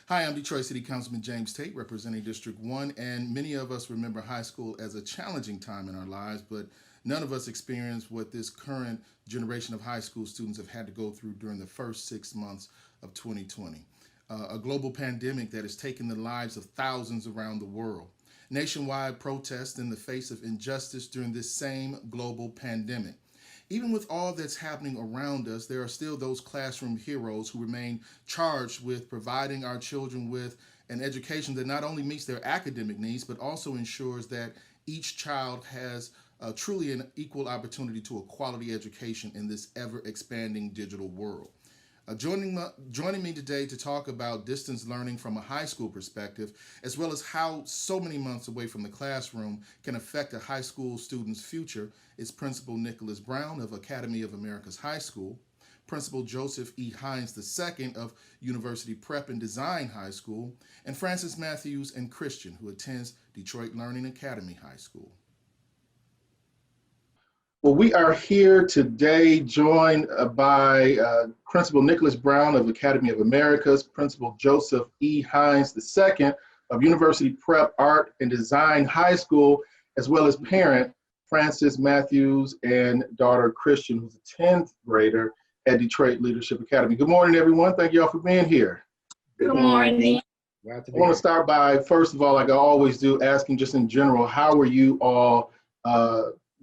Hi, I'm Detroit City Councilman James Tate, representing District 1, and many of us remember high school as a challenging time in our lives, but none of us experienced what this current generation of high school students have had to go through during the first 6 months of 2020. A global pandemic that has taken the lives of thousands around the world. Nationwide protests in the face of injustice during this same global pandemic. Even with all that's happening around us, there are still those classroom heroes who remain charged with providing our children with an education that not only meets their academic needs, but also ensures that each child has truly an equal opportunity to a quality education in this ever expanding digital world. Joining me today to talk about distance learning from a high school perspective, as well as how so many months away from the classroom can affect a high school student's future, is Principal Nicholas Brown of Academy of America's High School, Principal Joseph E. Hines II of University Prep and Design High School, and Francis Matthews and Christian, who attends Detroit Learning Academy High School. Well, we are here today joined by Principal Nicholas Brown of Academy of Americas, Principal Joseph E. Hines II of University Prep Art and Design High School, as well as parent Francis Matthews and daughter Christian, who's a 10th grader at Detroit Leadership Academy. Good morning, everyone. Thank you all for being here. Good morning. I want to start by, first of all, like I always do, asking just in general, how are you all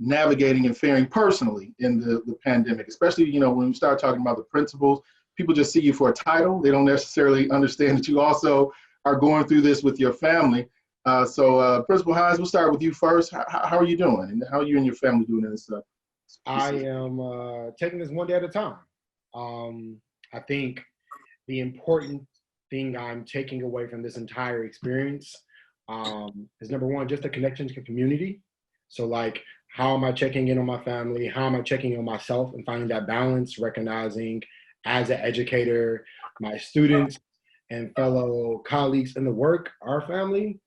navigating and faring personally in the pandemic, especially, you know, when we start talking about the principals, people just see you for a title. They don't necessarily understand that you also are going through this with your family. Principal Hines, we'll start with you first. How are you doing? And how are you and your family doing in this? I am taking this one day at a time. I think the important thing I'm taking away from this entire experience is number one, just the connection to community. So like, how am I checking in on my family? How am I checking in on myself and finding that balance, recognizing as an educator, my students and fellow colleagues in the work, our family.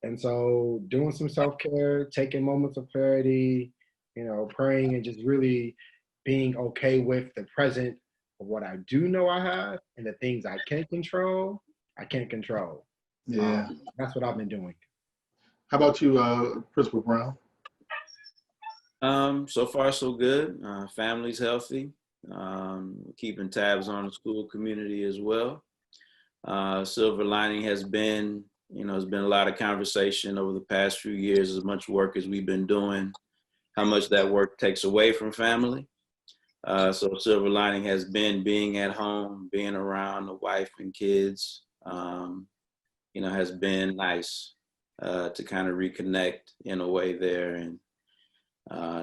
And so doing some self-care, taking moments of clarity, you know, praying and just really being okay with the present of what I do know I have and the things I can't control. Yeah. That's what I've been doing. How about you, Principal Brown? So far so good. Family's healthy. Keeping tabs on the school community as well. Silver lining has been, you know, there's been a lot of conversation over the past few years, as much work as we've been doing, how much that work takes away from family. So silver lining has been being at home, being around the wife and kids, you know, has been nice to kind of reconnect in a way there. And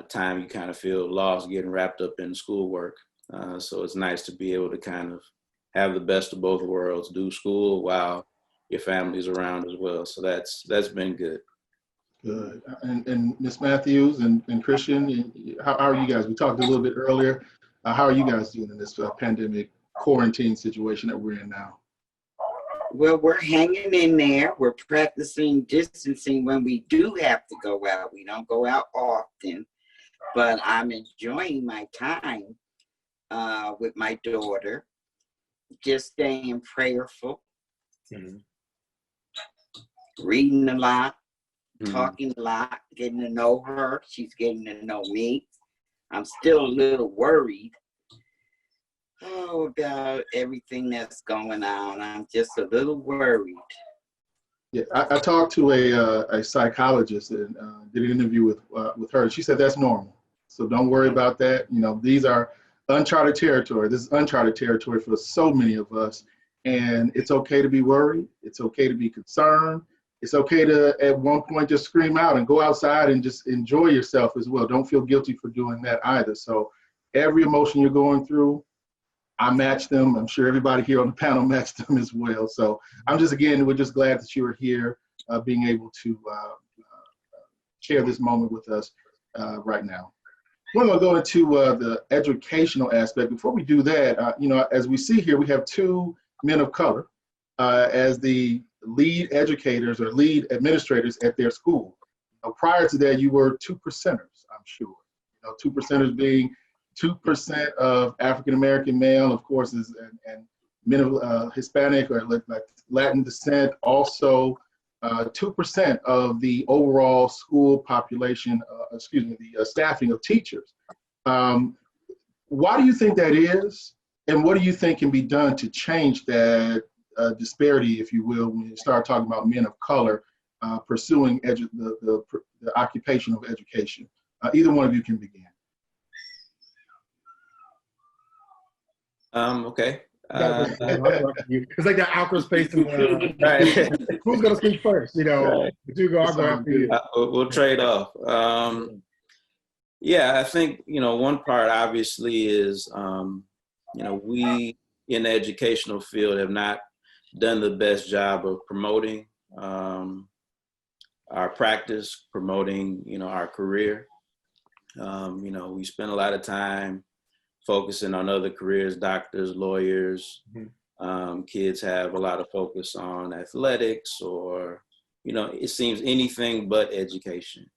time you kind of feel lost getting wrapped up in schoolwork. So it's nice to be able to kind of have the best of both worlds, do school while your family's around as well. So that's been good. Good. And Ms. Matthews and Christian, how are you guys? We talked a little bit earlier. How are you guys doing in this pandemic quarantine situation that we're in now? Well, we're hanging in there. We're practicing distancing when we do have to go out. We don't go out often, but I'm enjoying my time with my daughter, just staying prayerful, reading a lot, talking a lot, getting to know her. She's getting to know me. I'm still a little worried about everything that's going on. I'm just a little worried. Yeah, I talked to a psychologist and did an interview with her. She said that's normal. So don't worry about that. You know, these are uncharted territory. This is uncharted territory for so many of us. And it's okay to be worried. It's okay to be concerned. It's okay to, at one point, just scream out and go outside and just enjoy yourself as well. Don't feel guilty for doing that either. So every emotion you're going through, I match them. I'm sure everybody here on the panel matched them as well. So we're just glad that you are here, being able to share this moment with us right now. We're going to go into the educational aspect. Before we do that, you know, as we see here, we have two men of color as the lead educators or lead administrators at their school. Prior to that, you were 2%ers, I'm sure. You know, 2%ers being 2% of African-American male, of course, and men of Hispanic or like Latin descent, also 2% of the overall school population, the staffing of teachers. Why do you think that is? And what do you think can be done to change that disparity, if you will, when you start talking about men of color pursuing the occupation of education? Either one of you can begin. Okay. It's like that awkward space in the, Right. who's gonna speak first? You know, Right. you go, I'll go after you. We'll trade off. Yeah, I think, one part obviously is, we in the educational field have not done the best job of promoting our practice, promoting, our career. We spend a lot of time focusing on other careers, doctors, lawyers. Kids have a lot of focus on athletics or, it seems anything but education.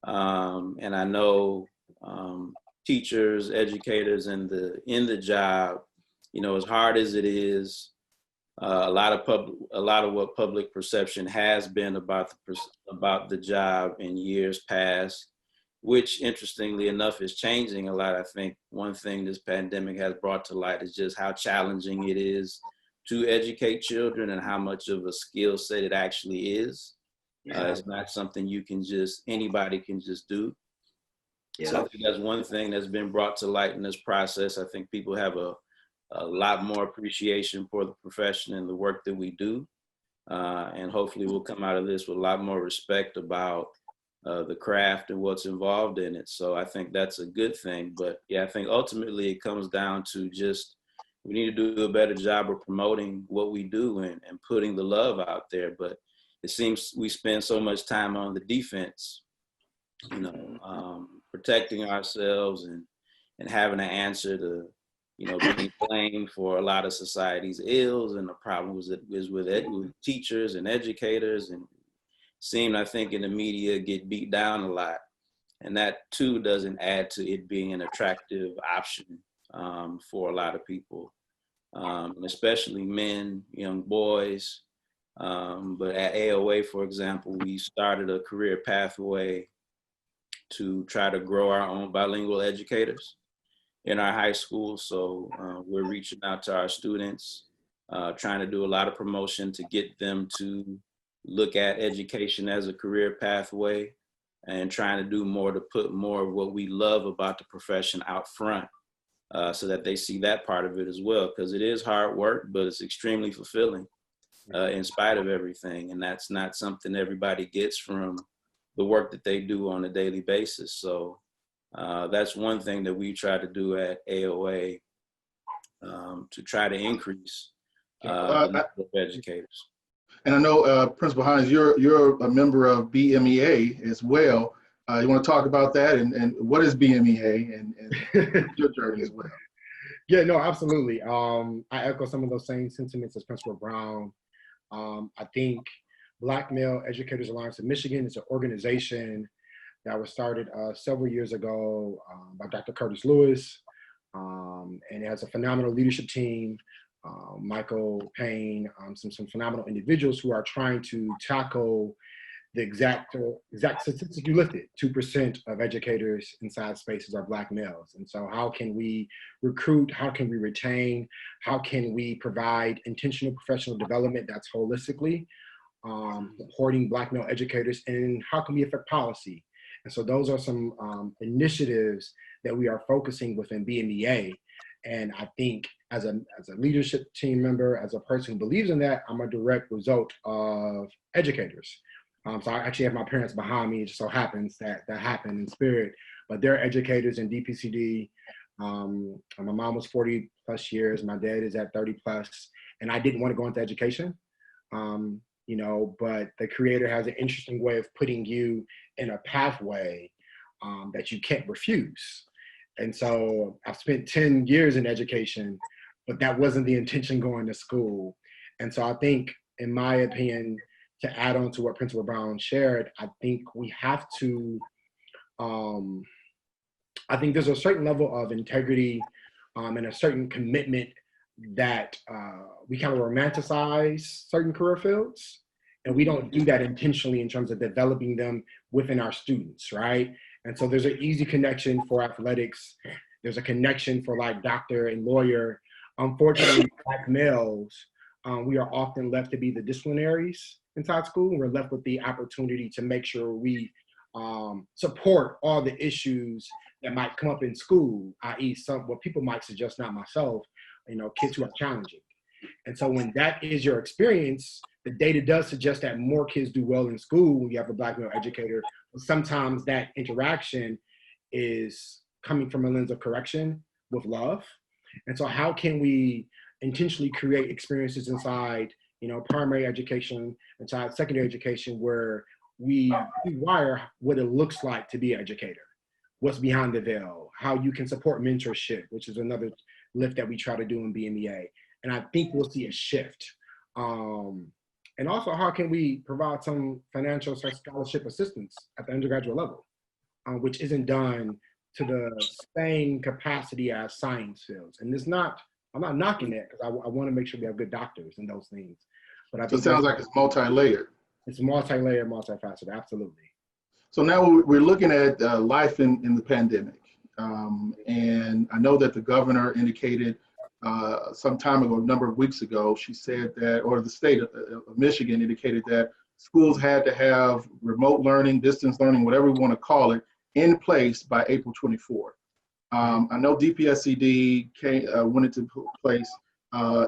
And I know teachers, educators in the job, as hard as it is, a lot of what public perception has been about the job in years past, which interestingly enough is changing a lot. I think one thing this pandemic has brought to light is just how challenging it is to educate children and how much of a skill set it actually is. It's not something anybody can just do. Yeah. So I think that's one thing that's been brought to light in this process. I think people have a lot more appreciation for the profession and the work that we do. And hopefully we'll come out of this with a lot more respect about the craft and what's involved in it. So I think that's a good thing. But yeah, I think ultimately it comes down to just, we need to do a better job of promoting what we do and putting the love out there. But it seems we spend so much time on the defense, protecting ourselves and having an answer to, being blamed for a lot of society's ills and the problems that is with teachers and educators, and I think in the media get beat down a lot. And that too doesn't add to it being an attractive option for a lot of people, especially men, young boys. But at AOA, for example, we started a career pathway to try to grow our own bilingual educators in our high school. So we're reaching out to our students, trying to do a lot of promotion to get them to look at education as a career pathway, and trying to do more to put more of what we love about the profession out front, so that they see that part of it as well. Because it is hard work, but it's extremely fulfilling in spite of everything. And that's not something everybody gets from the work that they do on a daily basis. So that's one thing that we try to do at AOA, to try to increase the number of educators. And I know Principal Hines, you're a member of BMEA as well. You want to talk about that and what is BMEA and your journey as well? Yeah, no, absolutely. I echo some of those same sentiments as Principal Brown. I think Black Male Educators Alliance of Michigan is an organization that was started several years ago by Dr. Curtis Lewis, and it has a phenomenal leadership team. Michael Payne, some phenomenal individuals who are trying to tackle the exact statistic you listed. 2% of educators inside spaces are Black males. And so how can we recruit, how can we retain, how can we provide intentional professional development that's holistically supporting Black male educators, and how can we affect policy? And so those are some initiatives that we are focusing within BMEA. And I think as a leadership team member, as a person who believes in that, I'm a direct result of educators. So I actually have my parents behind me. It just so happens that happened in spirit, but they're educators in DPCD. My mom was 40 plus years. My dad is at 30 plus, and I didn't want to go into education. But the Creator has an interesting way of putting you in a pathway that you can't refuse. And so I've spent 10 years in education, but that wasn't the intention going to school. And so I think, in my opinion, to add on to what Principal Brown shared, I think we have to, I think there's a certain level of integrity and a certain commitment that we kind of romanticize certain career fields, and we don't do that intentionally in terms of developing them within our students, right? And so there's an easy connection for athletics. There's a connection for like doctor and lawyer. Unfortunately, Black males, we are often left to be the disciplinaries inside school. And we're left with the opportunity to make sure we support all the issues that might come up in school, i.e. some what people might suggest, not myself, kids who are challenging. And so when that is your experience, the data does suggest that more kids do well in school when you have a Black male educator. But sometimes that interaction is coming from a lens of correction with love. And so how can we intentionally create experiences inside, primary education, inside secondary education, where we rewire what it looks like to be an educator, what's behind the veil, how you can support mentorship, which is another lift that we try to do in BMEA. And I think we'll see a shift. And also, how can we provide some financial scholarship assistance at the undergraduate level, which isn't done to the same capacity as science fields. And I'm not knocking that, because I want to make sure we have good doctors and those things. But I think it sounds like it's multi-layered. It's multi-layered, multifaceted, absolutely. So now we're looking at life in the pandemic. And I know that the governor indicated some time ago, a number of weeks ago, she said that, or the state of Michigan indicated that schools had to have remote learning, distance learning, whatever we want to call it, in place by April 24th. I know DPSCD went into place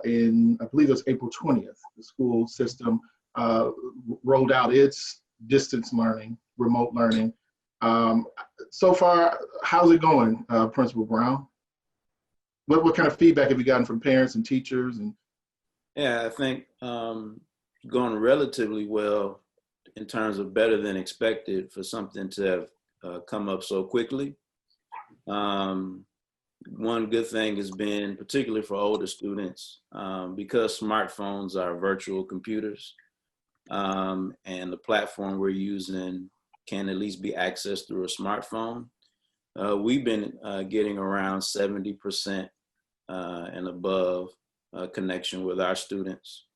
in, I believe it was April 20th. The school system rolled out its distance learning, remote learning. So far, how's it going, Principal Brown? What kind of feedback have you gotten from parents and teachers? Yeah, I think going relatively well in terms of better than expected for something to have come up so quickly. One good thing has been, particularly for older students, because smartphones are virtual computers, and the platform we're using can at least be accessed through a smartphone. We've been getting around 70% and above connection with our students,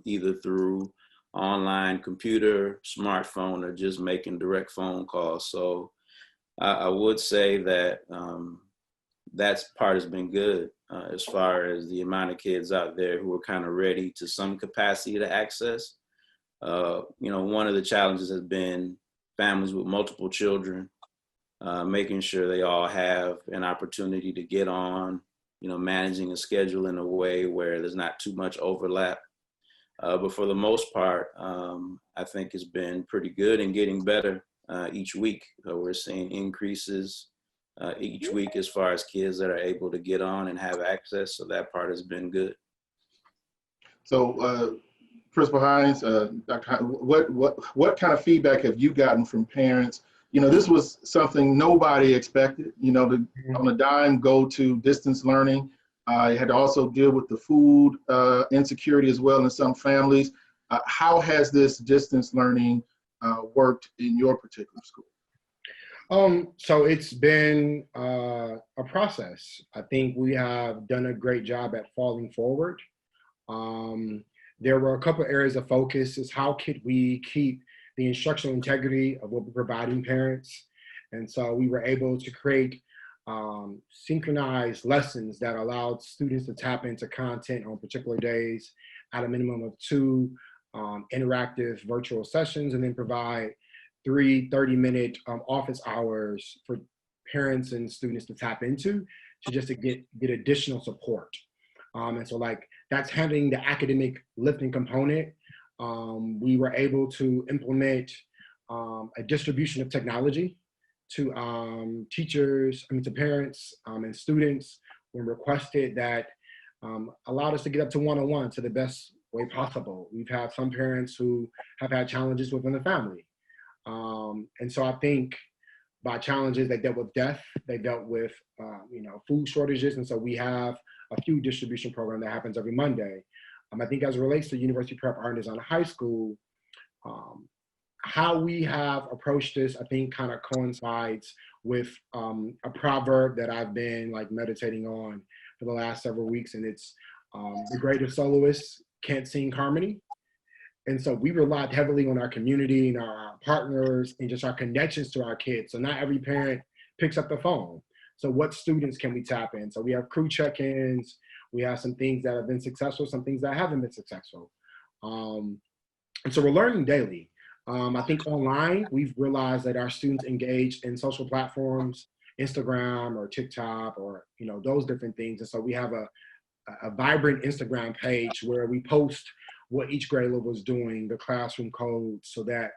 either through online computer, smartphone, or just making direct phone calls. So I would say that that part has been good as far as the amount of kids out there who are kind of ready to some capacity to access. One of the challenges has been families with multiple children, making sure they all have an opportunity to get on, managing a schedule in a way where there's not too much overlap. But for the most part, I think it's been pretty good and getting better each week. We're seeing increases each week as far as kids that are able to get on and have access. So that part has been good. So, Principal Hines, Dr. Hines, what kind of feedback have you gotten from parents? This was something nobody expected, to on a dime go to distance learning. You had to also deal with the food insecurity as well in some families. How has this distance learning worked in your particular school? So it's been a process. I think we have done a great job at falling forward. There were a couple of areas of focus: is how could we keep the instructional integrity of what we're providing parents? And so we were able to create synchronized lessons that allowed students to tap into content on particular days at a minimum of 2 interactive virtual sessions, and then provide 3 30-minute office hours for parents and students to tap into to get additional support. And so that's handling the academic lifting component. We were able to implement a distribution of technology to to parents and students when requested, that allowed us to get up to one-on-one to the best way possible. We've had some parents who have had challenges within the family. And so I think by challenges, they dealt with death, they dealt with food shortages. And so we have a food distribution program that happens every Monday. I think as it relates to University Prep Art and Design High School, how we have approached this, I think, kind of coincides with a proverb that I've been meditating on, for the last several weeks, and it's the greatest soloist can't sing harmony. And so we relied heavily on our community and our partners and just our connections to our kids. So not every parent picks up the phone. So what students can we tap in? So we have crew check-ins. We have some things that have been successful, some things that haven't been successful. And so we're learning daily. I think online, we've realized that our students engage in social platforms, Instagram or TikTok or, those different things. And so we have a vibrant Instagram page where we post what each grade level is doing, the classroom code, so that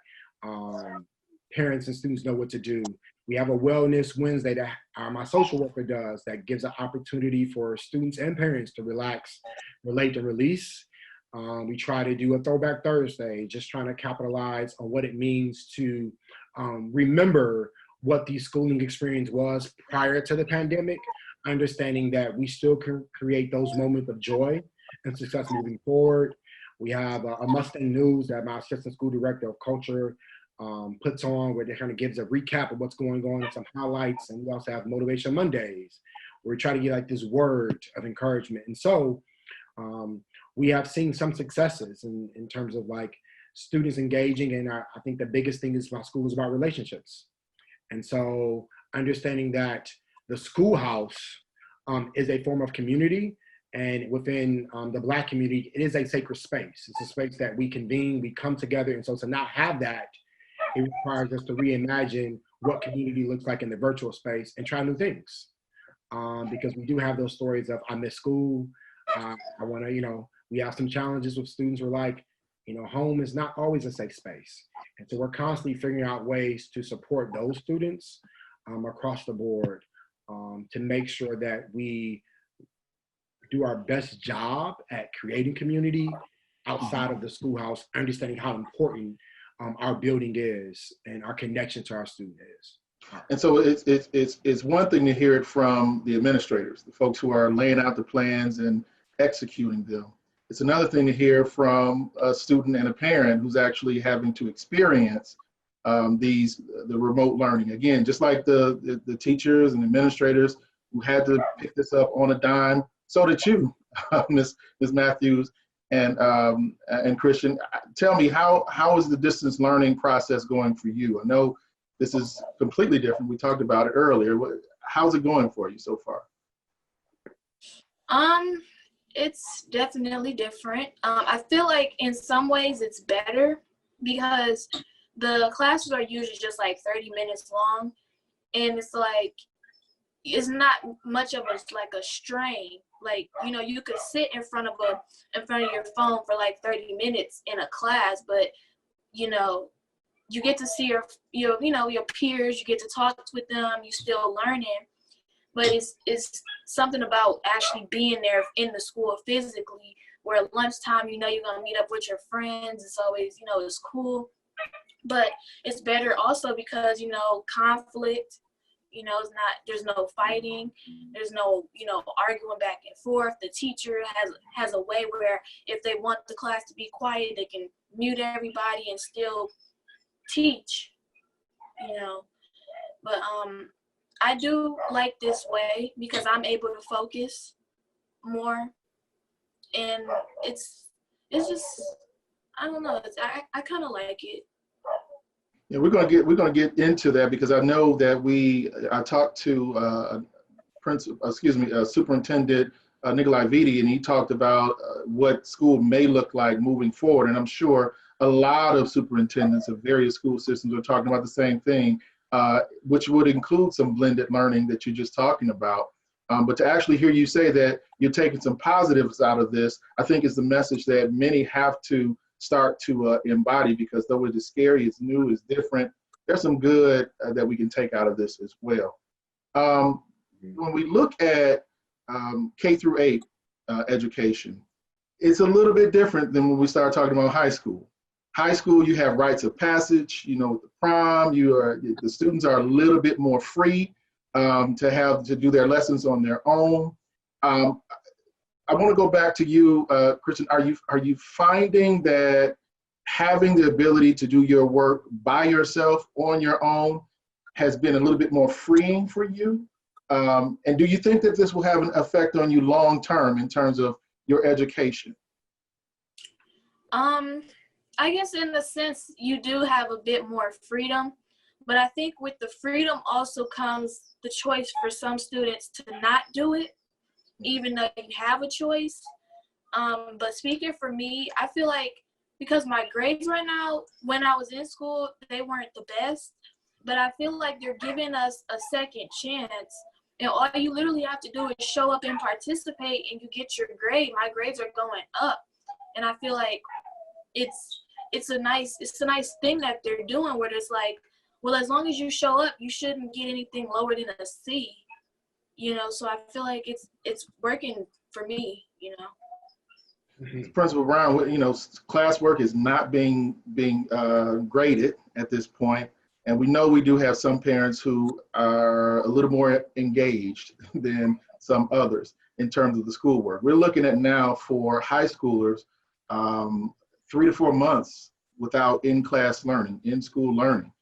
parents and students know what to do. We have a Wellness Wednesday that my social worker does that gives an opportunity for students and parents to relax, relate, and release. We try to do a Throwback Thursday, just trying to capitalize on what it means to remember what the schooling experience was prior to the pandemic, understanding that we still can create those moments of joy and success moving forward. We have a Mustang News that my assistant school director of culture puts on, where they kind of gives a recap of what's going on and some highlights. And we also have Motivation Mondays, where we try to get like this word of encouragement. And so we have seen some successes in terms of like students engaging. And I think the biggest thing is my school is about relationships. And so understanding that the schoolhouse is a form of community. And within the Black community, it is a sacred space. It's a space that we convene, we come together. And so to not have that, it requires us to reimagine what community looks like in the virtual space and try new things. Because we do have those stories of, I miss school. I want to, we have some challenges with students who are like, home is not always a safe space. And so we're constantly figuring out ways to support those students across the board to make sure that we do our best job at creating community outside of the schoolhouse, understanding how important our building is and our connection to our student is. And so it's one thing to hear it from the administrators, the folks who are laying out the plans and executing them. It's another thing to hear from a student and a parent who's actually having to experience the remote learning. Again, just like the teachers and administrators who had to pick this up on a dime, so did you, Ms. Matthews and Christian. Tell me, how is the distance learning process going for you? I know this is completely different. We talked about it earlier. How's it going for you so far? It's definitely different. I feel like in some ways it's better because the classes are usually just like 30 minutes long, and it's like it's not much of a strain. Like, you could sit in front of your phone for like 30 minutes in a class, but you get to see your peers, you get to talk with them, you still learning. But it's something about actually being there in the school physically, where at lunchtime, you're gonna meet up with your friends. It's always, it's cool. But it's better also because, conflict, there's no fighting, there's no, arguing back and forth. The teacher has a way where if they want the class to be quiet, they can mute everybody and still teach, But I do like this way because I'm able to focus more, and it's just, I don't know, I kind of like it. Yeah, we're gonna get into that because I know that I talked to Superintendent Nikolai Vitti, and he talked about what school may look like moving forward. And I'm sure a lot of superintendents of various school systems are talking about the same thing, which would include some blended learning that you're just talking about. But to actually hear you say that you're taking some positives out of this, I think is the message that many have to start to embody, because though it is scary, it's new, it's different, there's some good that we can take out of this as well. When we look at K through 8 education, it's a little bit different than when we start talking about high school. High school, you have rites of passage, the prom, the students are a little bit more free to do their lessons on their own. I want to go back to you, Christian. Are you finding that having the ability to do your work by yourself on your own has been a little bit more freeing for you? And do you think that this will have an effect on you long term in terms of your education? I guess in the sense you do have a bit more freedom, but I think with the freedom also comes the choice for some students to not do it, even though you have a choice. But speaking for me, I feel like because my grades right now, when I was in school, they weren't the best, but I feel like they're giving us a second chance. And all you literally have to do is show up and participate and you get your grade. My grades are going up. And I feel like it's a nice thing that they're doing where it's like, well, as long as you show up, you shouldn't get anything lower than a C. So I feel like it's working for me, Principal Brown, classwork is not being graded at this point, and we know we do have some parents who are a little more engaged than some others in terms of the schoolwork. We're looking at now for high schoolers 3 to 4 months without in-class learning, in-school learning.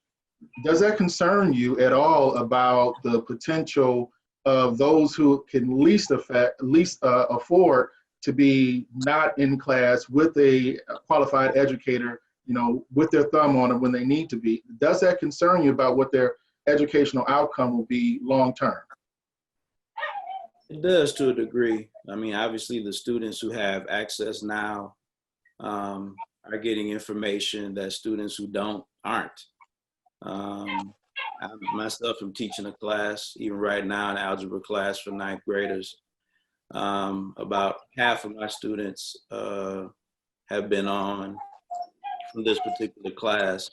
Does that concern you at all about the potential of those who can least afford to be not in class with a qualified educator, with their thumb on it when they need to be? Does that concern you about what their educational outcome will be long term? It does to a degree. I mean, obviously the students who have access now are getting information that students who aren't. I myself am teaching a class, even right now, an algebra class for 9th graders. About half of my students have been on from this particular class.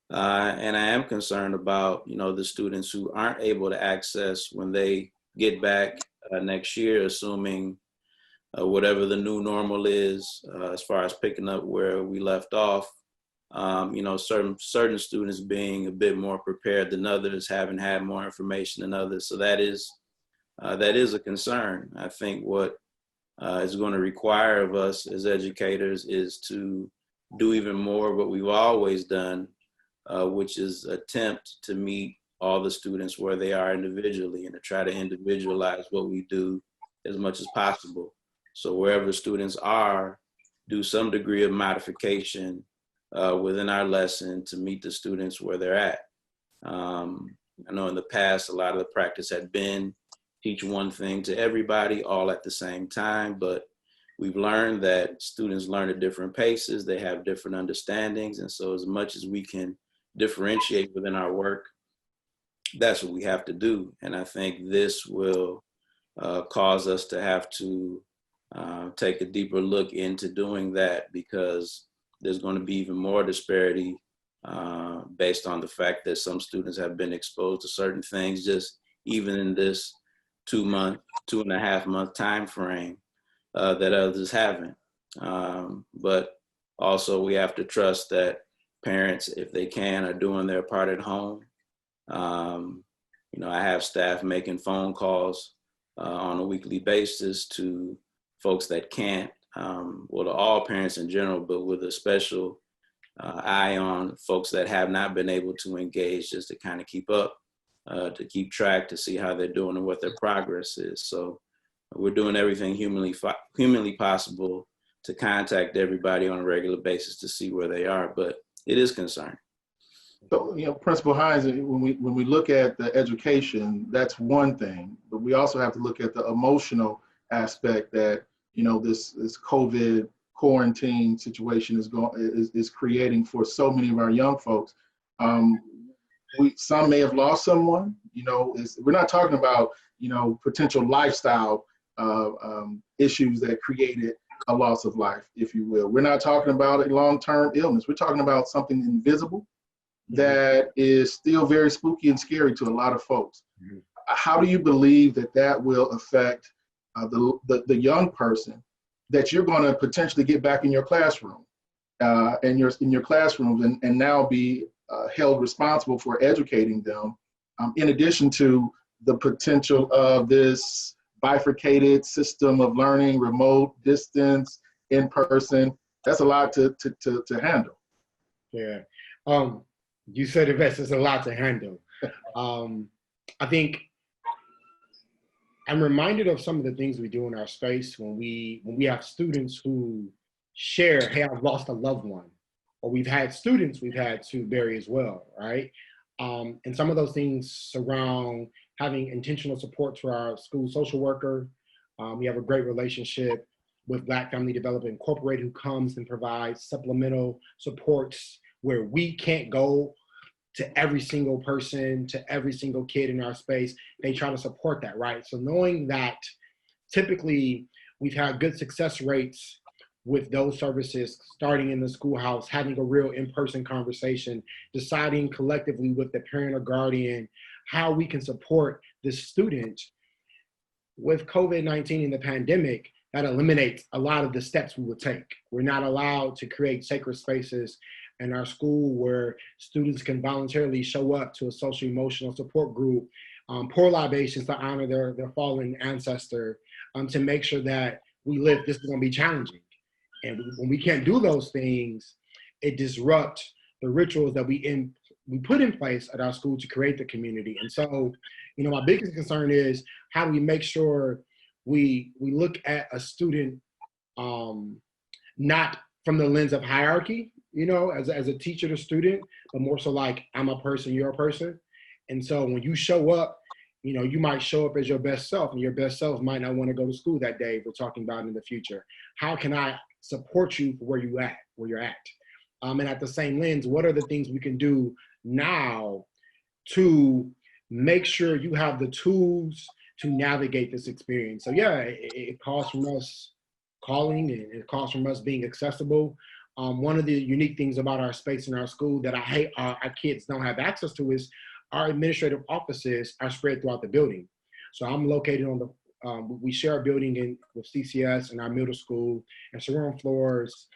And I am concerned about, the students who aren't able to access when they get back next year, assuming whatever the new normal is, as far as picking up where we left off. Certain students being a bit more prepared than others, having had more information than others. So that is a concern. I think what is going to require of us as educators is to do even more what we've always done, which is attempt to meet all the students where they are individually and to try to individualize what we do as much as possible. So wherever students are, do some degree of modification within our lesson to meet the students where they're at. I know in the past, a lot of the practice had been teach one thing to everybody all at the same time, but we've learned that students learn at different paces, they have different understandings, and so as much as we can differentiate within our work, that's what we have to do. And I think this will cause us to have to take a deeper look into doing that, because there's going to be even more disparity based on the fact that some students have been exposed to certain things just even in this 2.5 month time frame that others haven't. But also we have to trust that parents, if they can, are doing their part at home. I have staff making phone calls on a weekly basis to folks that can't, to all parents in general, but with a special eye on folks that have not been able to engage, just to kind of keep up, to keep track, to see how they're doing and what their progress is. So we're doing everything humanly possible to contact everybody on a regular basis to see where they are, but it is concerning. So, Principal Hines, when we look at the education, that's one thing, but we also have to look at the emotional aspect that, this COVID quarantine situation is creating for so many of our young folks. Some may have lost someone. We're not talking about potential lifestyle issues that created a loss of life, if you will. We're not talking about a long-term illness. We're talking about something invisible that is still very spooky and scary to a lot of folks. Mm-hmm. How do you believe that will affect the young person that you're going to potentially get back in your classroom and in your classrooms and now be held responsible for educating them, in addition to the potential of this bifurcated system of learning, remote, distance, in person? That's a lot to handle. Yeah. You said it best, it's a lot to handle. I think I'm reminded of some of the things we do in our space when we have students who share, hey, I've lost a loved one, or we've had students we've had to bury as well, right? And some of those things surround having intentional support to our school social worker. We have a great relationship with Black Family Development Incorporated, who comes and provides supplemental supports where we can't go to every single person, to every single kid in our space. They try to support that, right? So knowing that typically we've had good success rates with those services, starting in the schoolhouse, having a real in-person conversation, deciding collectively with the parent or guardian how we can support this student. With COVID-19 and the pandemic, that eliminates a lot of the steps we would take. We're not allowed to create sacred spaces in our school where students can voluntarily show up to a social emotional support group, pour libations to honor their fallen ancestor, to make sure that we live. This is going to be challenging. And when we can't do those things, it disrupts the rituals that we put in place at our school to create the community. And so, my biggest concern is how do we make sure we look at a student not from the lens of hierarchy, as a teacher to student, but more so like, I'm a person, you're a person. And so when you show up, you might show up as your best self, and your best self might not want to go to school that day. We're talking about in the future. How can I support you for where you're at? And at the same lens, what are the things we can do now to make sure you have the tools to navigate this experience? So yeah, it calls from us calling, and it calls from us being accessible. One of the unique things about our space in our school that I hate our kids don't have access to is our administrative offices are spread throughout the building. So I'm located on we share a building with CCS and our middle school, and so we're on floors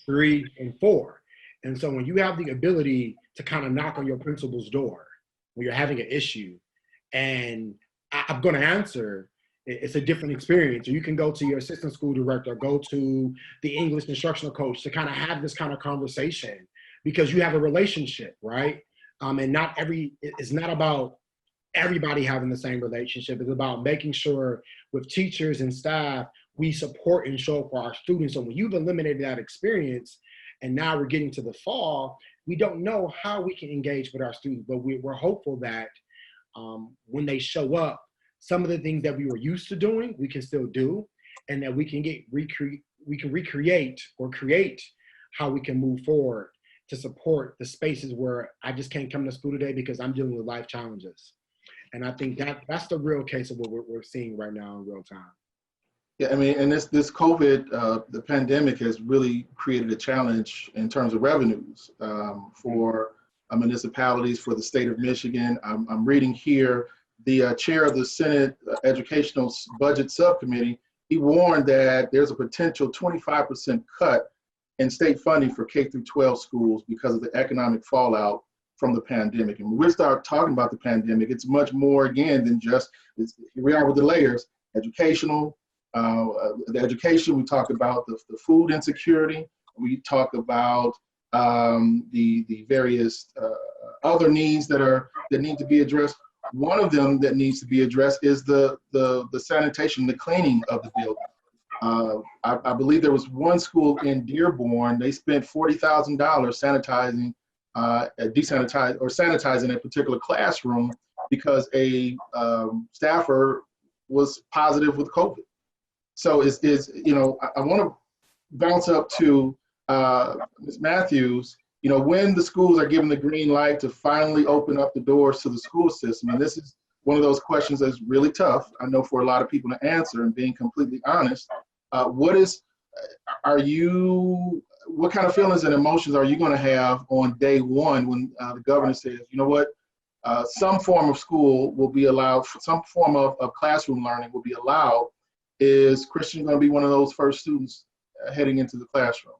3 and 4. And so when you have the ability to kind of knock on your principal's door when you're having an issue, and I'm going to answer, it's a different experience. Or you can go to your assistant school director, go to the English instructional coach to kind of have this kind of conversation because you have a relationship, right? And it's not about everybody having the same relationship. It's about making sure with teachers and staff, we support and show up for our students. So when you've eliminated that experience, and now we're getting to the fall, we don't know how we can engage with our students, but we're hopeful that when they show up, some of the things that we were used to doing, we can still do, and that we can recreate or create how we can move forward to support the spaces where I just can't come to school today because I'm dealing with life challenges. And I think that's the real case of what we're seeing right now in real time. Yeah, I mean, and this COVID, the pandemic has really created a challenge in terms of revenues for municipalities, for the state of Michigan. I'm reading here, the chair of the Senate Educational Budget Subcommittee, he warned that there's a potential 25% cut in state funding for K through 12 schools because of the economic fallout from the pandemic. And when we start talking about the pandemic, it's much more, again, than just, here we are with the layers, educational, the education, we talk about the food insecurity, we talk about the various other needs that need to be addressed. One of them that needs to be addressed is the sanitation, the cleaning of the building. I believe there was one school in Dearborn, they spent $40,000 sanitizing, sanitizing a particular classroom because a staffer was positive with COVID. So I want to bounce up to Ms. Matthews. When the schools are given the green light to finally open up the doors to the school system, and this is one of those questions that's really tough, I know, for a lot of people to answer, and being completely honest, what kind of feelings and emotions are you going to have on day one when the governor says, you know what, some form of school will be allowed, some form of classroom learning will be allowed? Is Christian going to be one of those first students heading into the classroom?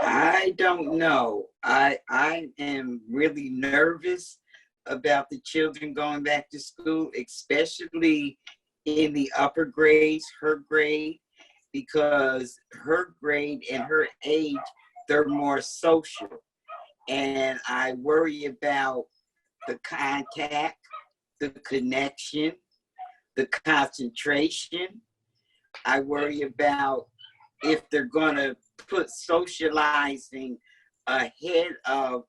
I don't know. I am really nervous about the children going back to school, especially in the upper grades, her grade, because her grade and her age, they're more social. And I worry about the contact the connection, the concentration. I worry about if they're going to put socializing ahead of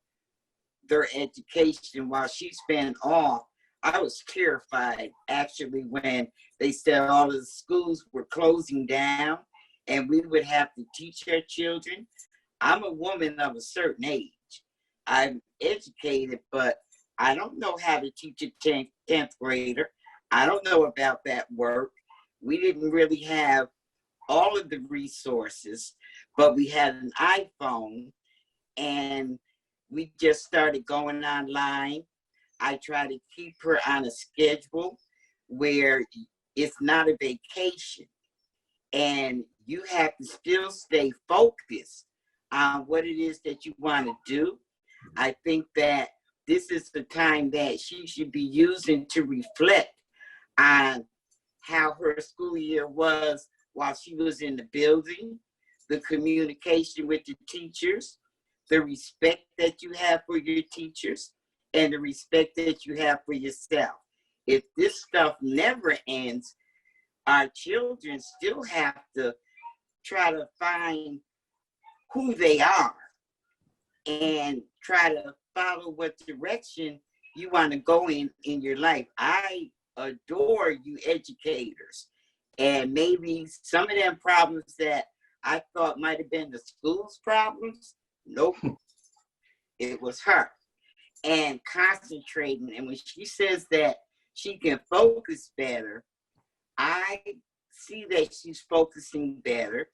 their education while she's been off. I was terrified actually when they said all of the schools were closing down and we would have to teach our children. I'm a woman of a certain age. I'm educated, but I don't know how to teach a 10th grader. I don't know about that work. We didn't really have all of the resources, but we had an iPhone and we just started going online. I try to keep her on a schedule where it's not a vacation and you have to still stay focused on what it is that you want to do. I think that this is the time that she should be using to reflect on how her school year was while she was in the building, the communication with the teachers, the respect that you have for your teachers, and the respect that you have for yourself. If this stuff never ends, our children still have to try to find who they are and try to follow what direction you want to go in your life. I adore you educators. And maybe some of them problems that I thought might have been the school's problems, nope, it was her. And concentrating. And when she says that she can focus better, I see that she's focusing better.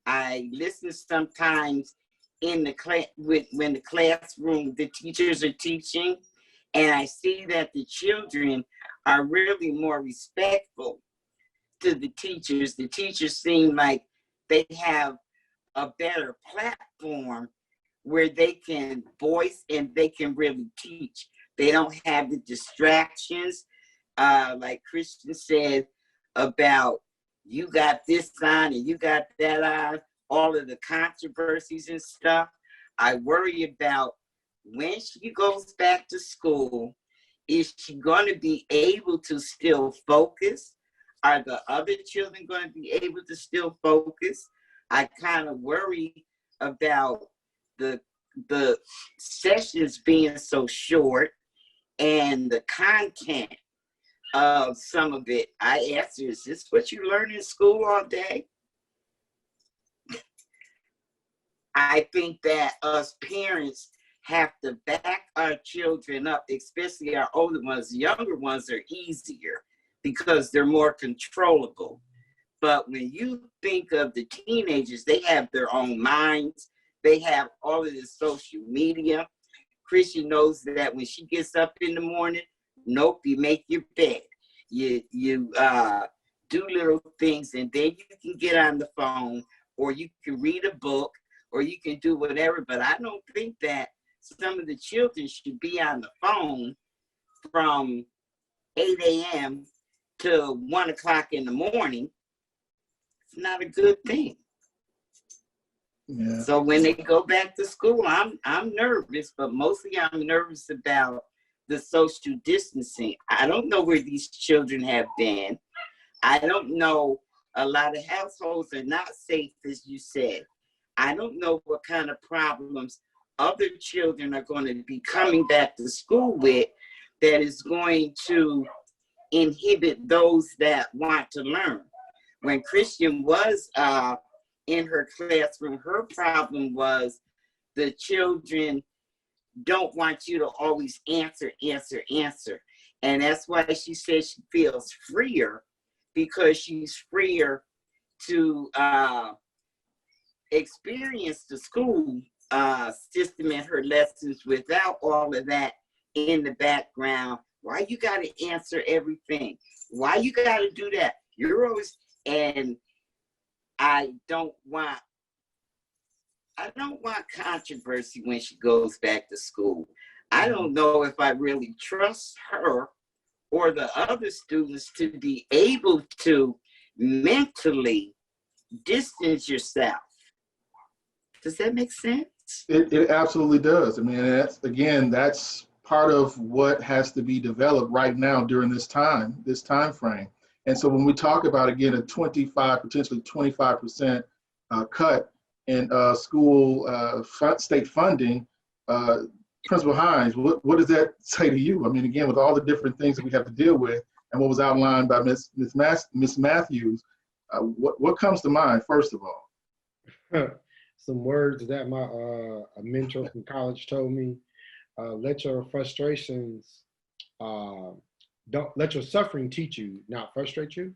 I listen sometimes in the class when the classroom, the teachers are teaching, and I see that the children are really more respectful to the teachers. The teachers seem like they have a better platform where they can voice and they can really teach. They don't have the distractions, like Christian said, about you got this on and you got that on, all of the controversies and stuff. I worry about when she goes back to school, is she going to be able to still focus? Are the other children going to be able to still focus? I kind of worry about the sessions being so short and the content of some of it. I asked her, is this what you learn in school all day? I think that us parents have to back our children up, especially our older ones. The younger ones are easier because they're more controllable. But when you think of the teenagers, they have their own minds. They have all of this social media. Chrissy knows that when she gets up in the morning, nope, you make your bed. You do little things, and then you can get on the phone, or you can read a book, or you can do whatever. But I don't think that some of the children should be on the phone from 8 a.m. to 1 o'clock in the morning. It's not a good thing. Yeah. So when they go back to school, I'm nervous, but mostly I'm nervous about the social distancing. I don't know where these children have been. I don't know. A lot of households are not safe, as you said. I don't know what kind of problems other children are going to be coming back to school with that is going to inhibit those that want to learn. When Christian was in her classroom, her problem was the children don't want you to always answer. And that's why she says she feels freer, because she's freer to experience the school system and her lessons without all of that in the background. Why you got to answer everything? Why you got to do that? You're always, and I don't want controversy when she goes back to school. I don't know if I really trust her or the other students to be able to mentally distance yourself. Does that make sense? It absolutely does. I mean, that's part of what has to be developed right now during this time frame. And so when we talk about, again, a 25, potentially 25% cut in school state funding, Principal Hines, what does that say to you? I mean, again, with all the different things that we have to deal with and what was outlined by Miss Matthews, what comes to mind, first of all? Some words that my a mentor from college told me: let your frustrations, don't let your suffering teach you, not frustrate you.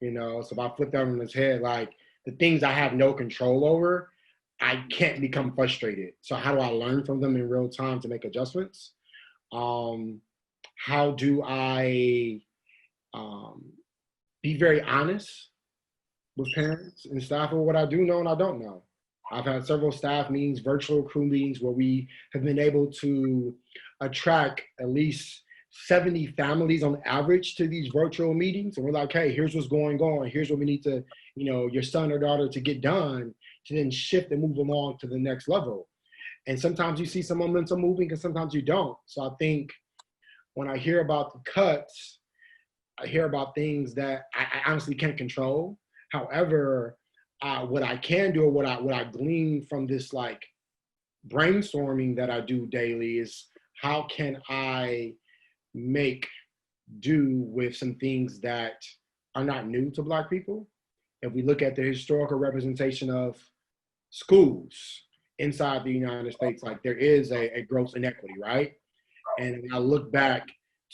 You know, so if I flip that on his head, like the things I have no control over, I can't become frustrated. So how do I learn from them in real time to make adjustments? How do I be very honest with parents and staff of what I do know and I don't know? I've had several staff meetings, virtual crew meetings, where we have been able to attract at least 70 families on average to these virtual meetings. And we're like, hey, here's what's going on. Here's what we need to, you know, your son or daughter to get done, to then shift and move along to the next level. And sometimes you see some momentum moving and sometimes you don't. So I think when I hear about the cuts, I hear about things that I honestly can't control. However, what I can do, or what I glean from this like brainstorming that I do daily, is how can I make do with some things that are not new to Black people. If we look at the historical representation of schools inside the United States, like there is a gross inequity, right? And I look back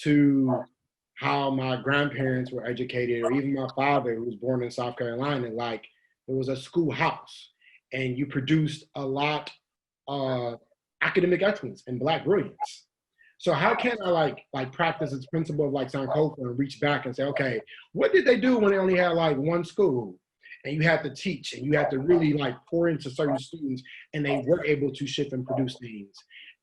to how my grandparents were educated, or even my father, who was born in South Carolina, like there was a schoolhouse and you produced a lot of academic excellence and Black brilliance. So how can I like practice this principle of like Sankofa and reach back and say, okay, what did they do when they only had like one school and you had to teach and you had to really like pour into certain students and they were able to shift and produce things,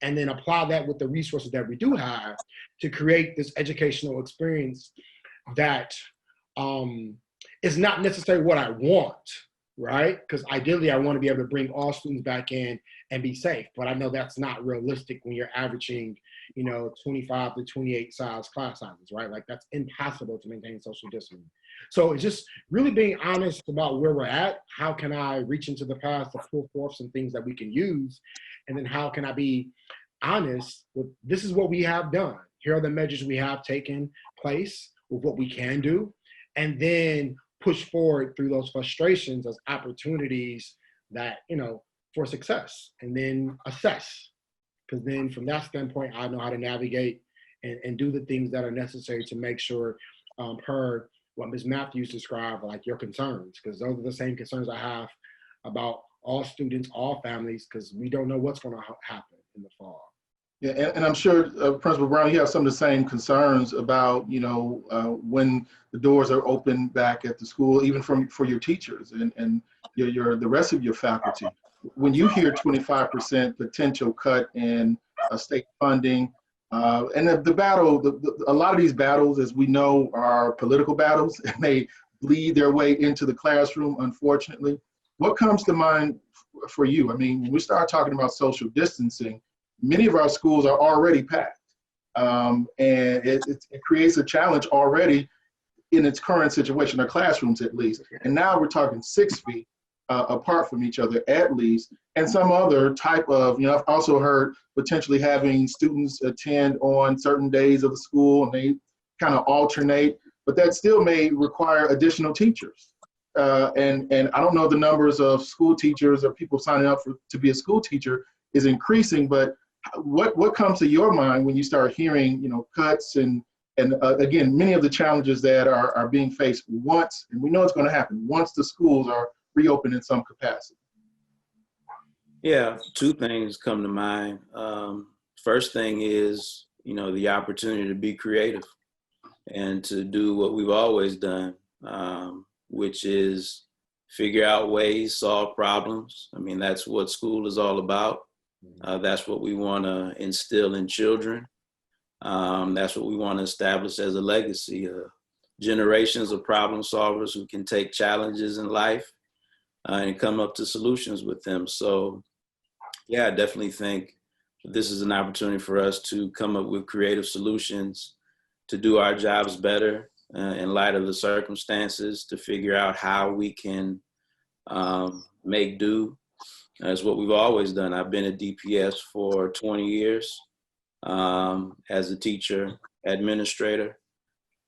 and then apply that with the resources that we do have to create this educational experience that is not necessarily what I want, right? Because ideally I want to be able to bring all students back in and be safe, but I know that's not realistic when you're averaging, you know, 25 to 28 size class sizes, right? Like that's impossible to maintain social distancing. So it's just really being honest about where we're at. How can I reach into the past to pull forth some things that we can use? And then how can I be honest with, this is what we have done. Here are the measures we have taken place with what we can do. And then push forward through those frustrations as opportunities that, you know, for success, and then assess. Because then from that standpoint, I know how to navigate and do the things that are necessary to make sure, per what Ms. Matthews described, like your concerns, because those are the same concerns I have about all students, all families, because we don't know what's going to happen in the fall. Yeah, and I'm sure, Principal Brown, you have some of the same concerns about, you know, when the doors are open back at the school, even for your teachers and the rest of your faculty. When you hear 25% potential cut in state funding, and the battle, a lot of these battles, as we know, are political battles, and they bleed their way into the classroom, unfortunately. What comes to mind for you? I mean, when we start talking about social distancing, many of our schools are already packed, and it creates a challenge already in its current situation, our classrooms at least. And now we're talking 6 feet apart from each other at least, and some other type of, you know, I've also heard potentially having students attend on certain days of the school and they kind of alternate, but that still may require additional teachers. And I don't know the numbers of school teachers or people signing up to be a school teacher is increasing, but what comes to your mind when you start hearing, you know, cuts and again, many of the challenges that are being faced once, and we know it's going to happen, once the schools are reopened in some capacity? Yeah, two things come to mind. First thing is, you know, the opportunity to be creative and to do what we've always done, which is figure out ways, solve problems. I mean, that's what school is all about. That's what we want to instill in children. That's what we want to establish as a legacy. Generations of problem solvers who can take challenges in life and come up to solutions with them. So, yeah, I definitely think This is an opportunity for us to come up with creative solutions to do our jobs better in light of the circumstances, to figure out how we can make do. That's what we've always done. I've been at DPS for 20 years as a teacher, administrator,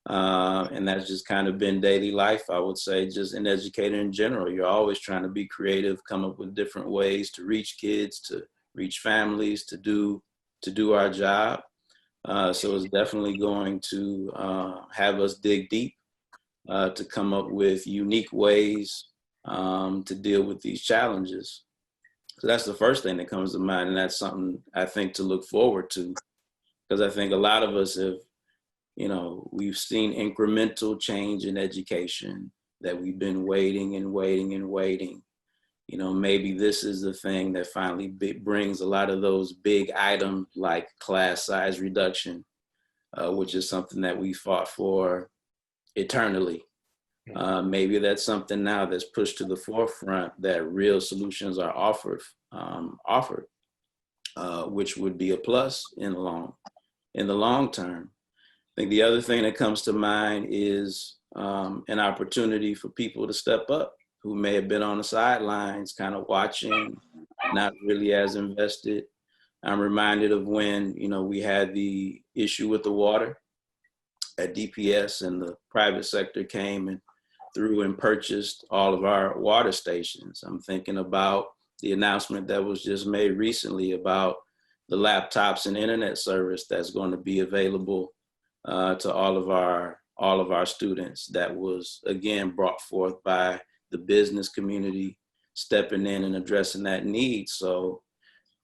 and that's just kind of been daily life, I would say, just an educator in general. You're always trying to be creative, come up with different ways to reach kids, to reach families, to do our job. So it's definitely going to have us dig deep to come up with unique ways to deal with these challenges. So that's the first thing that comes to mind, and that's something I think to look forward to, because I think a lot of us have, we've seen incremental change in education, that we've been waiting and waiting and waiting. Maybe this is the thing that finally brings a lot of those big items like class size reduction, which is something that we fought for eternally. Maybe that's something now that's pushed to the forefront, that real solutions are offered, which would be a plus in the long term. I think the other thing that comes to mind is an opportunity for people to step up who may have been on the sidelines, kind of watching, not really as invested. I'm reminded of when, we had the issue with the water at DPS, and the private sector came and through and purchased all of our water stations. I'm thinking about the announcement that was just made recently about the laptops and internet service that's going to be available to all of our students. That was, again, brought forth by the business community stepping in and addressing that need. So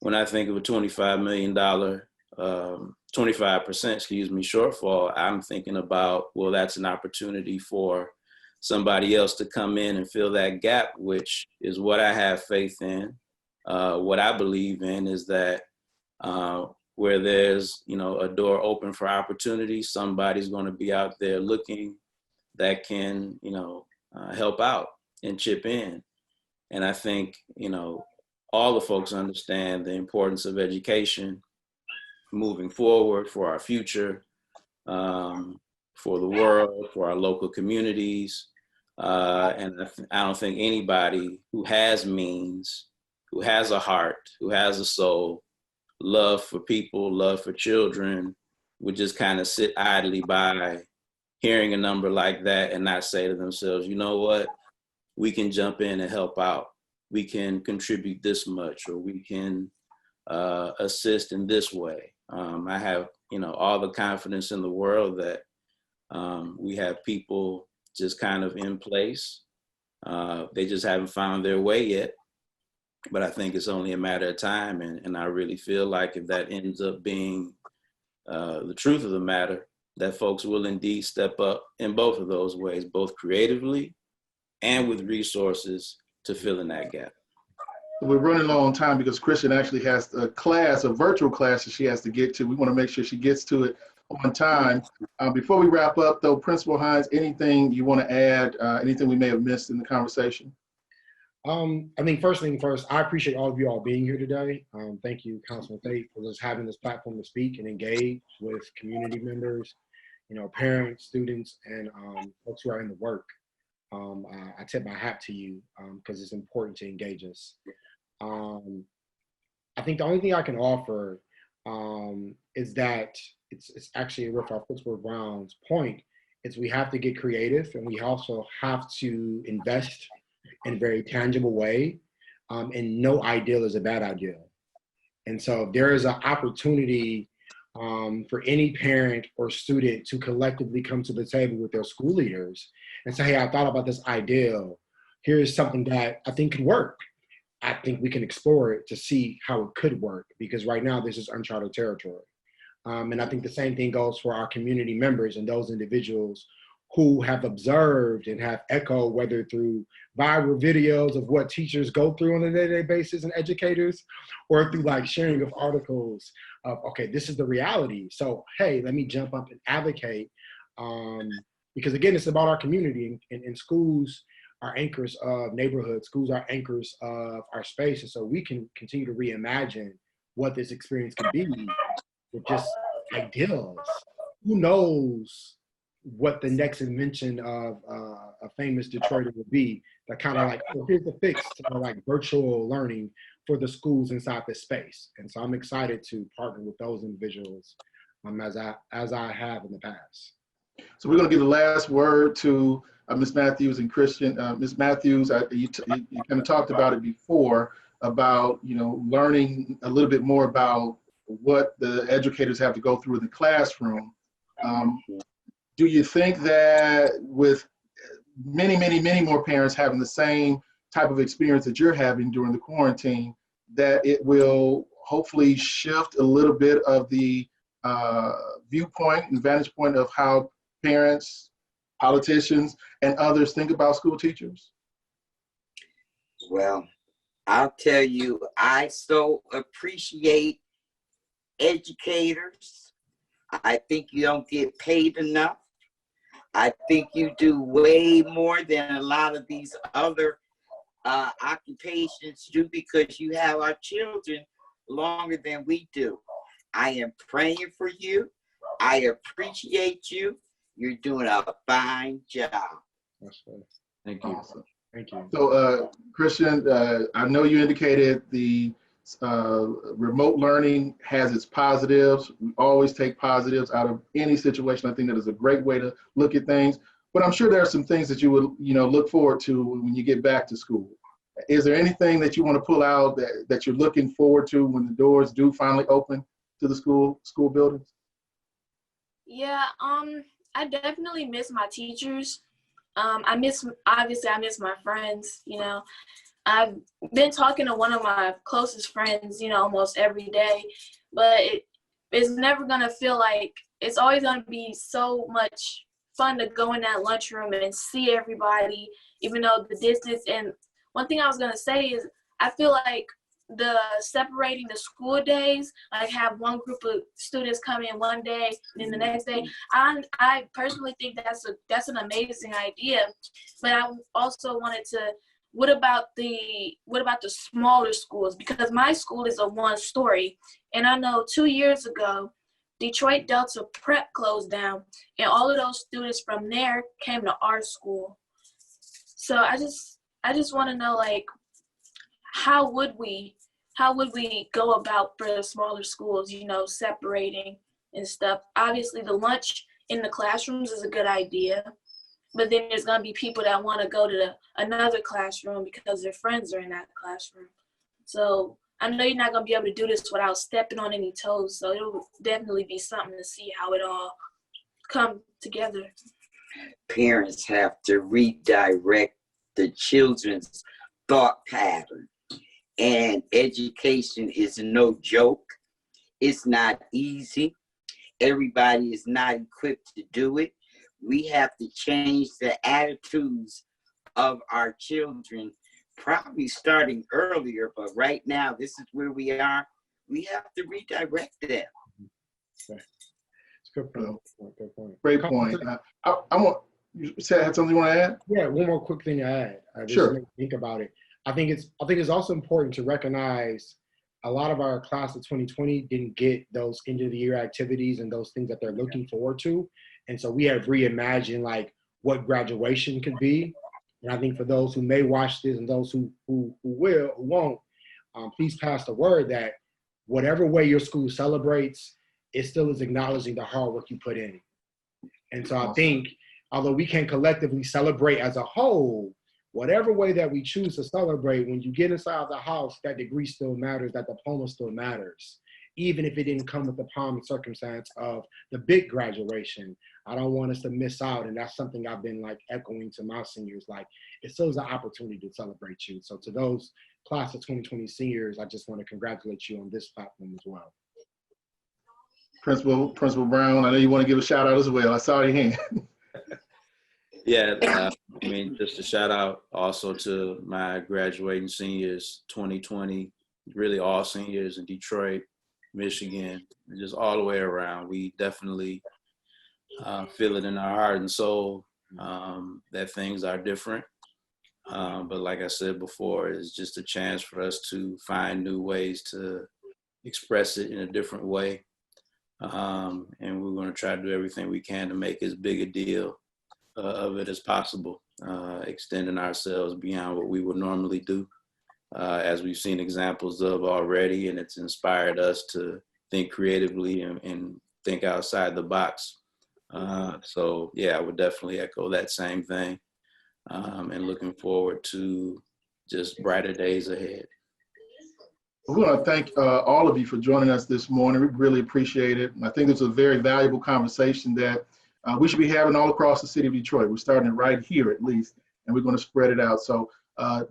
when I think of a $25 million, 25%, shortfall, I'm thinking about, well, that's an opportunity for somebody else to come in and fill that gap, which is what I have faith in. What I believe in is that where there's, a door open for opportunity, somebody's going to be out there looking that can, help out and chip in. And I think, all the folks understand the importance of education moving forward for our future, for the world, for our local communities. And I don't think anybody who has means, who has a heart, who has a soul, love for people, love for children, would just kind of sit idly by hearing a number like that and not say to themselves, you know what, we can jump in and help out. We can contribute this much, or we can assist in this way. I have, all the confidence in the world that we have people just kind of in place. They just haven't found their way yet. But I think it's only a matter of time. And I really feel like if that ends up being the truth of the matter, that folks will indeed step up in both of those ways, both creatively and with resources to fill in that gap. We're running low on time because Christian actually has a virtual class that she has to get to. We want to make sure she gets to it on time. Before we wrap up, though, Principal Hines, anything you want to add, anything we may have missed in the conversation? I think first thing first, I appreciate all of you all being here today. Thank you, Councilman Tate, for just having this platform to speak and engage with community members, parents, students, and folks who are in the work. I tip my hat to you because it's important to engage us. I think the only thing I can offer is that it's actually with our Principal Brown's point, is we have to get creative, and we also have to invest in a very tangible way. And no ideal is a bad ideal. And so there is an opportunity for any parent or student to collectively come to the table with their school leaders and say, hey, I thought about this ideal. Here's something that I think could work. I think we can explore it to see how it could work, because right now this is uncharted territory. And I think the same thing goes for our community members and those individuals who have observed and have echoed, whether through viral videos of what teachers go through on a day-to-day basis and educators, or through like sharing of articles of, okay, this is the reality. So, hey, let me jump up and advocate. Because again, it's about our community, and schools are anchors of neighborhoods. Schools are anchors of our space. And so we can continue to reimagine what this experience can be with just ideas. Who knows what the next invention of a famous Detroiter will be that kind of like, oh, here's the fix to like virtual learning for the schools inside this space. And so I'm excited to partner with those individuals as I have in the past. So we're going to give the last word to Ms. Matthews and Christian. Ms. Matthews, you kind of talked about it before about, learning a little bit more about what the educators have to go through in the classroom. Do you think that with many, many, many more parents having the same type of experience that you're having during the quarantine, that it will hopefully shift a little bit of the viewpoint and vantage point of how parents, politicians, and others think about school teachers? Well, I'll tell you, I so appreciate educators. I think you don't get paid enough. I think you do way more than a lot of these other occupations do, because you have our children longer than we do. I am praying for you. I appreciate you. You're doing a fine job. Thank you. Awesome. Thank you. So, Christian, I know you indicated the remote learning has its positives. We always take positives out of any situation. I think that is a great way to look at things. But I'm sure there are some things that you would, look forward to when you get back to school. Is there anything that you want to pull out that you're looking forward to when the doors do finally open to the school buildings? Yeah, I definitely miss my teachers. Obviously I miss my friends, I've been talking to one of my closest friends, almost every day, but it's never gonna feel like, it's always gonna be so much fun to go in that lunchroom and see everybody, even though the distance. And one thing I was gonna say is, I feel like the separating the school days, like have one group of students come in one day and then the next day, I personally think that's an amazing idea. But I also wanted to, what about the smaller schools? Because my school is a one-story, and I know 2 years ago Detroit Delta Prep closed down, and all of those students from there came to our school. So I just want to know, like, how would we go about for the smaller schools, separating and stuff? Obviously, the lunch in the classrooms is a good idea, but then there's going to be people that want to go to another classroom because their friends are in that classroom. So I know you're not going to be able to do this without stepping on any toes. So it'll definitely be something to see how it all come together. Parents have to redirect the children's thought pattern. And education is no joke. It's not easy. Everybody is not equipped to do it. We have to change the attitudes of our children, probably starting earlier, but right now, this is where we are. We have to redirect them. Okay. It's a good point. Good point. Great point. I want, you said, had something you want to add? Yeah, one more quick thing to add. Sure. Make me think about it. I think it's also important to recognize a lot of our class of 2020 didn't get those end of the year activities and those things that they're looking forward to. And so we have reimagined like what graduation could be. And I think for those who may watch this and those who won't, please pass the word that whatever way your school celebrates, it still is acknowledging the hard work you put in. And so I think, although we can collectively celebrate as a whole, whatever way that we choose to celebrate, when you get inside the house, that degree still matters, that diploma still matters. Even if it didn't come with the pomp and circumstance of the big graduation, I don't want us to miss out. And that's something I've been like echoing to my seniors, like it still is an opportunity to celebrate you. So to those class of 2020 seniors, I just want to congratulate you on this platform as well. Principal Brown, I know you want to give a shout out as well. I saw your hand. Yeah, I mean, just a shout out also to my graduating seniors, 2020, really all seniors in Detroit, Michigan, just all the way around. We definitely feel it in our heart and soul that things are different. But like I said before, it's just a chance for us to find new ways to express it in a different way. And we're going to try to do everything we can to make as big a deal of it as possible, extending ourselves beyond what we would normally do, as we've seen examples of already, and it's inspired us to think creatively and think outside the box. So yeah, I would definitely echo that same thing, and looking forward to just brighter days ahead. We want to thank all of you for joining us this morning. We really appreciate it. I think it's a very valuable conversation that we should be having all across the city of Detroit. We're starting it right here at least, and we're going to spread it out. So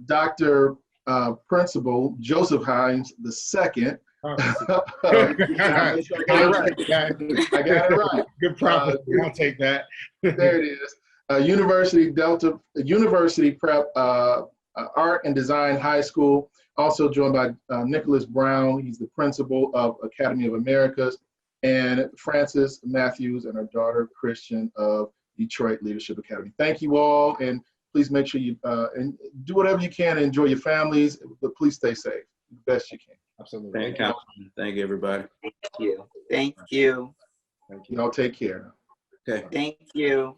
Dr. Principal Joseph Hines II. I got it right. Good prophecy. I'll take that. There it is. University Prep Art and Design High School. Also joined by Nicholas Brown. He's the principal of Academy of Americas, and Francis Matthews and her daughter Christian of Detroit Leadership Academy. Thank you all, and please make sure you and do whatever you can to enjoy your families, but please stay safe the best you can. Absolutely. Thank you. Thank you, everybody. Thank you. Thank you. Y'all take care. Okay. Thank you.